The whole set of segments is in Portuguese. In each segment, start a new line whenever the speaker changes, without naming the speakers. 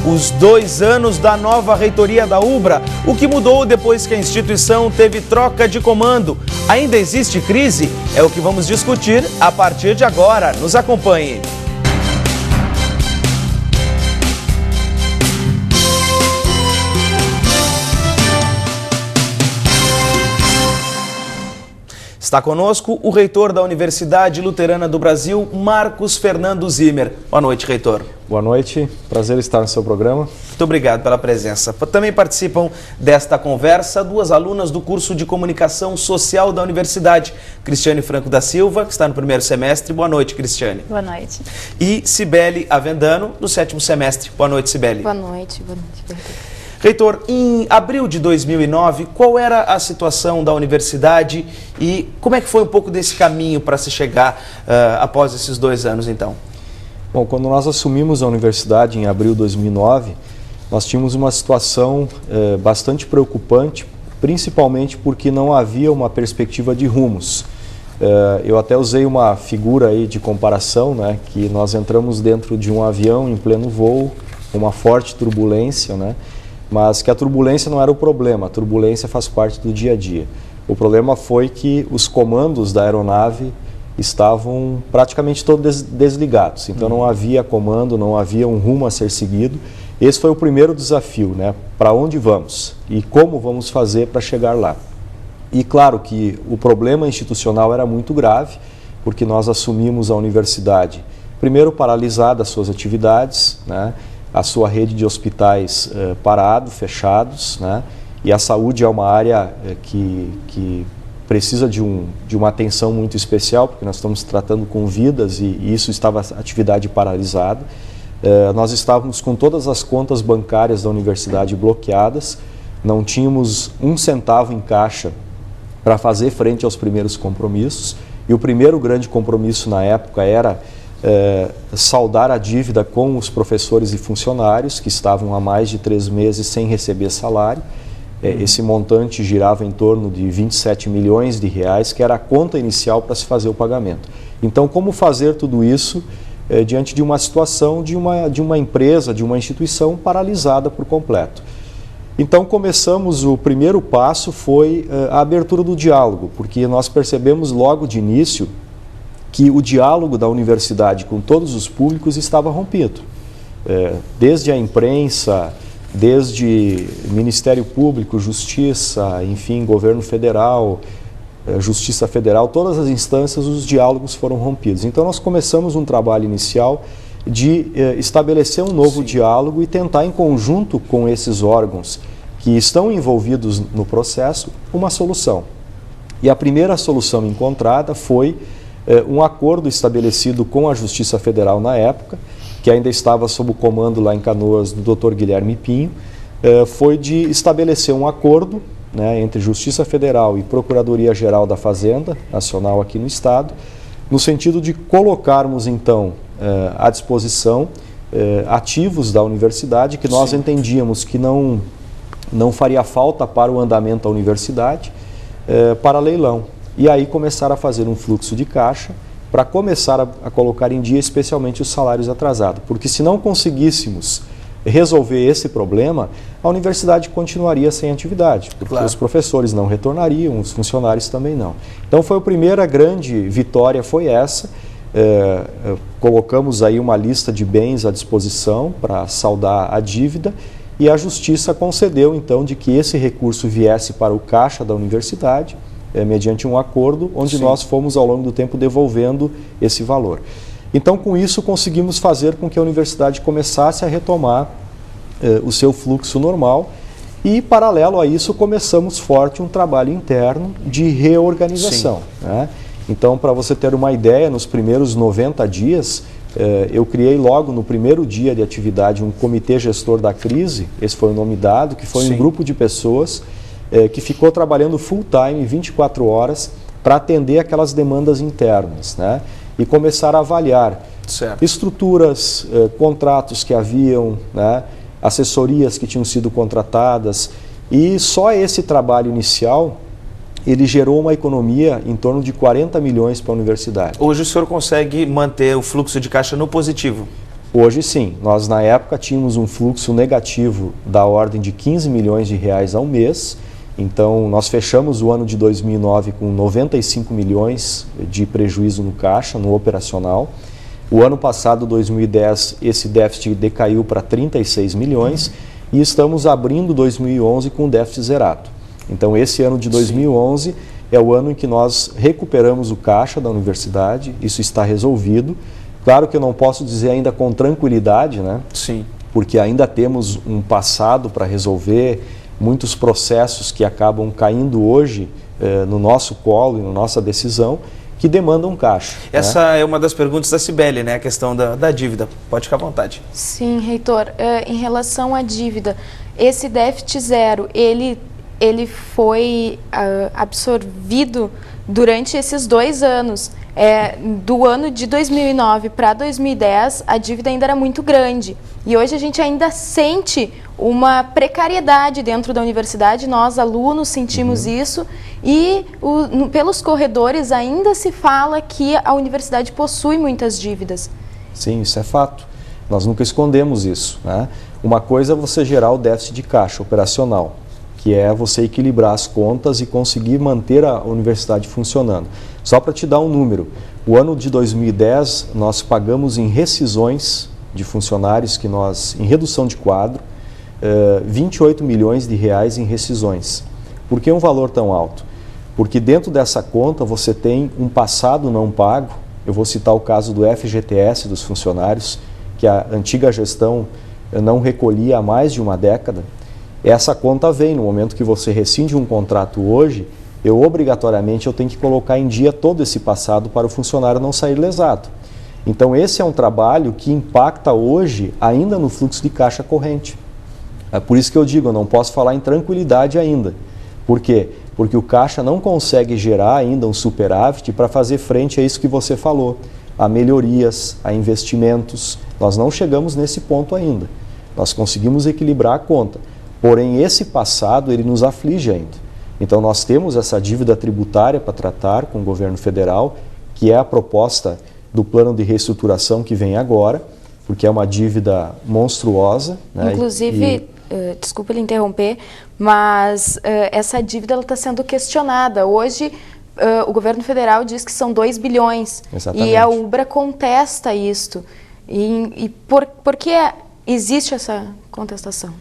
os 2 anos da nova reitoria da UBRA. O que mudou depois que a instituição teve troca de comando? Ainda existe crise? É o que vamos discutir a partir de agora. Nos acompanhe. Está conosco o reitor da Universidade Luterana do Brasil, Marcos Fernando Zimmer. Boa noite, reitor.
Boa noite, prazer estar no seu programa.
Muito obrigado pela presença. Também participam desta conversa 2 alunas do curso de Comunicação Social da Universidade. Cristiane Franco da Silva, que está no 1º semestre. Boa noite, Cristiane.
Boa noite.
E Cibele Avendano, do 7º semestre. Boa noite, Cibele.
Boa noite, reitor.
Reitor, em abril de 2009, qual era a situação da universidade e como é que foi um pouco desse caminho para se chegar após esses 2 anos, então?
Bom, quando nós assumimos a universidade em abril de 2009, nós tínhamos uma situação bastante preocupante, principalmente porque não havia uma perspectiva de rumos. Eu até usei uma figura aí de comparação, né, que nós entramos dentro de um avião em pleno voo, com uma forte turbulência, né? Mas que a turbulência não era o problema, a turbulência faz parte do dia a dia. O problema foi que os comandos da aeronave estavam praticamente todos desligados, então não havia comando, não havia um rumo a ser seguido. Esse foi o primeiro desafio, né? Para onde vamos e como vamos fazer para chegar lá. E claro que o problema institucional era muito grave, porque nós assumimos a universidade, primeiro paralisada as suas atividades, né? A sua rede de hospitais fechados, né? E a saúde é uma área que precisa de uma atenção muito especial, porque nós estamos tratando com vidas e isso estava a atividade paralisada. Nós estávamos com todas as contas bancárias da universidade bloqueadas, não tínhamos 1 centavo em caixa para fazer frente aos primeiros compromissos, e o primeiro grande compromisso na época era saldar a dívida com os professores e funcionários que estavam há mais de 3 meses sem receber salário. Esse montante girava em torno de 27 milhões de reais, que era a conta inicial para se fazer o pagamento. Então, como fazer tudo isso diante de uma situação de uma empresa, de uma instituição paralisada por completo? Então, o primeiro passo foi a abertura do diálogo, porque nós percebemos logo de início que o diálogo da universidade com todos os públicos estava rompido. Desde a imprensa, desde Ministério Público, Justiça, enfim, Governo Federal, Justiça Federal, todas as instâncias, os diálogos foram rompidos. Então nós começamos um trabalho inicial de estabelecer um novo diálogo e tentar, em conjunto com esses órgãos que estão envolvidos no processo, uma solução. E a primeira solução encontrada foi um acordo estabelecido com a Justiça Federal na época, que ainda estava sob o comando lá em Canoas do Dr. Guilherme Pinho, foi de estabelecer um acordo, né, entre Justiça Federal e Procuradoria-Geral da Fazenda Nacional aqui no Estado, no sentido de colocarmos então à disposição ativos da universidade que nós entendíamos que não faria falta para o andamento da universidade, para leilão. E aí começar a fazer um fluxo de caixa para começar a colocar em dia especialmente os salários atrasados. Porque se não conseguíssemos resolver esse problema, a universidade continuaria sem atividade, porque os professores não retornariam, os funcionários também não. Então foi a primeira grande vitória, foi essa. Colocamos aí uma lista de bens à disposição para saldar a dívida e a Justiça concedeu então de que esse recurso viesse para o caixa da universidade, mediante um acordo onde nós fomos ao longo do tempo devolvendo esse valor. Então com isso conseguimos fazer com que a universidade começasse a retomar o seu fluxo normal e paralelo a isso começamos forte um trabalho interno de reorganização, né? Então para você ter uma ideia, nos primeiros 90 dias eu criei logo no primeiro dia de atividade um comitê gestor da crise, esse foi o nome dado, que foi um grupo de pessoas que ficou trabalhando full time, 24 horas, para atender aquelas demandas internas, né? E começar a avaliar estruturas, contratos que haviam, né? Assessorias que tinham sido contratadas, e só esse trabalho inicial, ele gerou uma economia em torno de 40 milhões para a universidade.
Hoje o senhor consegue manter o fluxo de caixa no positivo?
Hoje sim, nós na época tínhamos um fluxo negativo da ordem de 15 milhões de reais ao mês, então nós fechamos o ano de 2009 com 95 milhões de prejuízo no caixa, no operacional. O ano passado, 2010, esse déficit decaiu para 36 milhões e estamos abrindo 2011 com déficit zerado. Então esse ano de 2011 é o ano em que nós recuperamos o caixa da universidade, isso está resolvido. Claro que eu não posso dizer ainda com tranquilidade, né?
Sim.
Porque ainda temos um passado para resolver, muitos processos que acabam caindo hoje no nosso colo e na nossa decisão, que demandam caixa.
Essa é uma das perguntas da Cibele, né? A questão da dívida. Pode ficar à vontade.
Sim, reitor. Em relação à dívida, esse déficit zero, ele foi absorvido durante esses 2 anos. Do ano de 2009 para 2010, a dívida ainda era muito grande. E hoje a gente ainda sente uma precariedade dentro da universidade, nós alunos sentimos isso, e pelos corredores ainda se fala que a universidade possui muitas dívidas.
Sim, isso é fato. Nós nunca escondemos isso, né? Uma coisa é você gerar o déficit de caixa operacional, que é você equilibrar as contas e conseguir manter a universidade funcionando. Só para te dar um número, o ano de 2010 nós pagamos em rescisões de funcionários, em redução de quadro, 28 milhões de reais em rescisões. Por que um valor tão alto? Porque dentro dessa conta você tem um passado não pago, eu vou citar o caso do FGTS dos funcionários, que a antiga gestão não recolhia há mais de uma década. Essa conta vem no momento que você rescinde um contrato hoje, obrigatoriamente eu tenho que colocar em dia todo esse passado para o funcionário não sair lesado. Então esse é um trabalho que impacta hoje ainda no fluxo de caixa corrente. É por isso que eu digo, eu não posso falar em tranquilidade ainda. Por quê? Porque o caixa não consegue gerar ainda um superávit para fazer frente a isso que você falou, a melhorias, a investimentos. Nós não chegamos nesse ponto ainda. Nós conseguimos equilibrar a conta. Porém, esse passado, ele nos aflige ainda. Então, nós temos essa dívida tributária para tratar com o governo federal, que é a proposta do plano de reestruturação que vem agora, porque é uma dívida monstruosa. Né?
Inclusive, desculpa lhe interromper, mas essa dívida está sendo questionada. Hoje, o governo federal diz que são 2 bilhões.
Exatamente.
E a UBRA contesta isto. E por que existe essa contestação?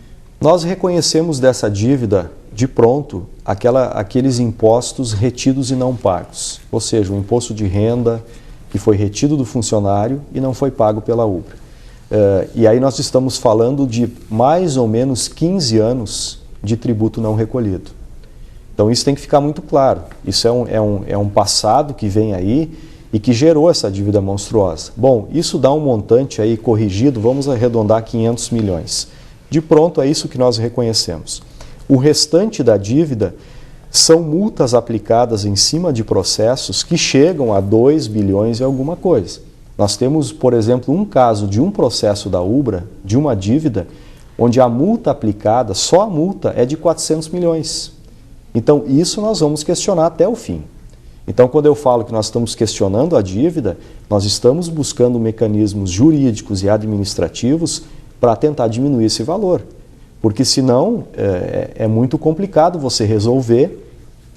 Nós reconhecemos dessa dívida de pronto aqueles impostos retidos e não pagos, ou seja, o imposto de renda que foi retido do funcionário e não foi pago pela UBRA. E aí nós estamos falando de mais ou menos 15 anos de tributo não recolhido. Então isso tem que ficar muito claro, isso é um passado que vem aí e que gerou essa dívida monstruosa. Bom, isso dá um montante aí corrigido, vamos arredondar 500 milhões. De pronto é isso que nós reconhecemos. O restante da dívida são multas aplicadas em cima de processos que chegam a 2 bilhões e alguma coisa. Nós temos, por exemplo, um caso de um processo da UBRA, de uma dívida, onde a multa aplicada, só a multa, é de 400 milhões. Então, isso nós vamos questionar até o fim. Então, quando eu falo que nós estamos questionando a dívida, nós estamos buscando mecanismos jurídicos e administrativos para tentar diminuir esse valor. Porque senão é muito complicado você resolver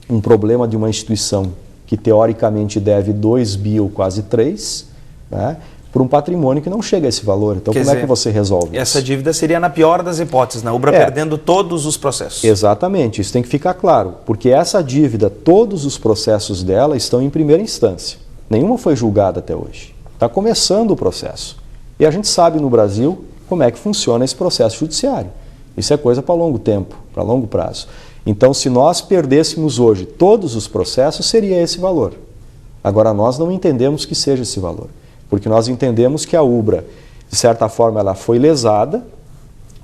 um problema de uma instituição que teoricamente deve 2 bi ou quase 3, né, por um patrimônio que não chega a esse valor. Então como é que você resolve
essa
isso?
dívida seria na pior das hipóteses, na UBRA perdendo todos os processos.
Exatamente, isso tem que ficar claro, porque essa dívida, todos os processos dela estão em primeira instância. Nenhuma foi julgada até hoje. Está começando o processo. E a gente sabe no Brasil como é que funciona esse processo judiciário. Isso é coisa para longo tempo, para longo prazo. Então, se nós perdêssemos hoje todos os processos, seria esse valor. Agora, nós não entendemos que seja esse valor, porque nós entendemos que a UBRA, de certa forma, ela foi lesada.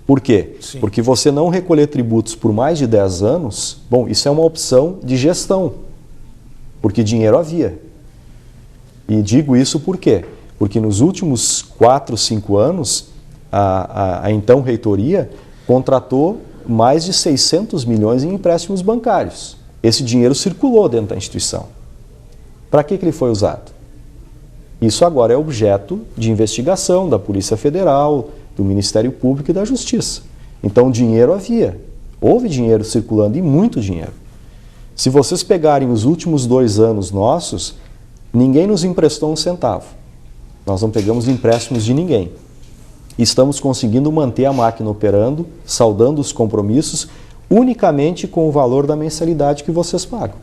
Por quê?
Sim.
Porque você não recolher tributos por mais de 10 anos, bom, isso é uma opção de gestão, porque dinheiro havia. E digo isso por quê? Porque nos últimos 4, 5 anos, a então reitoria contratou mais de 600 milhões em empréstimos bancários. Esse dinheiro circulou dentro da instituição. Para que ele foi usado? Isso agora é objeto de investigação da Polícia Federal, do Ministério Público e da Justiça. Então, dinheiro havia. Houve dinheiro circulando e muito dinheiro. Se vocês pegarem os últimos 2 anos nossos, ninguém nos emprestou um centavo. Nós não pegamos empréstimos de ninguém. Estamos conseguindo manter a máquina operando, saldando os compromissos, unicamente com o valor da mensalidade que vocês pagam.